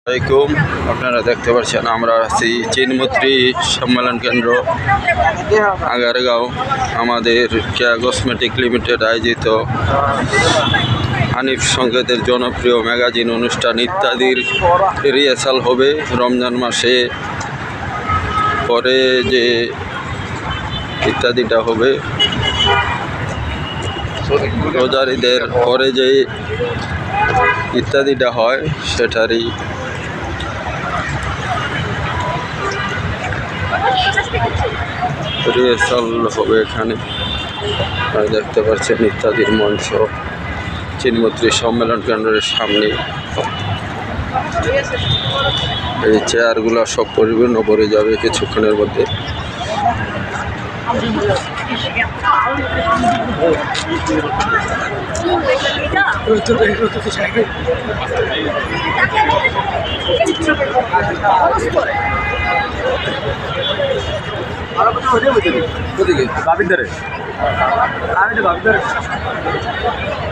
আসসালামাইকুম। আপনারা দেখতে পাচ্ছেন আমরা আছি চিনমৈত্রী সম্মেলন কেন্দ্র আগারগাঁও। আমাদের কেয়া কসমেটিক লিমিটেড আয়োজিত হানিফ সংকেতের জনপ্রিয় ম্যাগাজিন অনুষ্ঠান ইত্যাদির রিহার্সাল হবে রমজান মাসে। পরে যে ইত্যাদিটা হবে রোজারিদের পরে যে ইত্যাদিটা হয় সেটারই রিহার্সাল হবে এখানে। দেখতে পাচ্ছেন ইত্যাদির মঞ্চ চিনমৈত্রী সম্মেলন কেন্দ্রের সামনে। এই চেয়ারগুলো সব পরিপূর্ণ করে যাবে কিছুক্ষণের মধ্যে।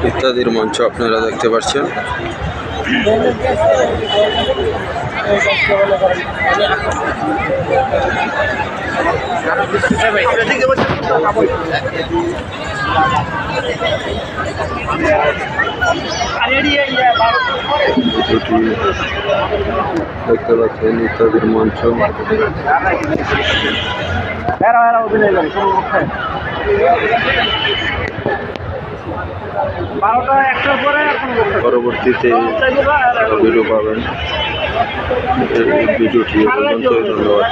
ইত্যাদির মঞ্চ আপনারা দেখতে পাচ্ছেন। দেখতে পাচ্ছেন ইত্যাদির মঞ্চ। পরবর্তীতে ভিডিও পাবেন। ভিডিওটি পর্যন্ত ধন্যবাদ।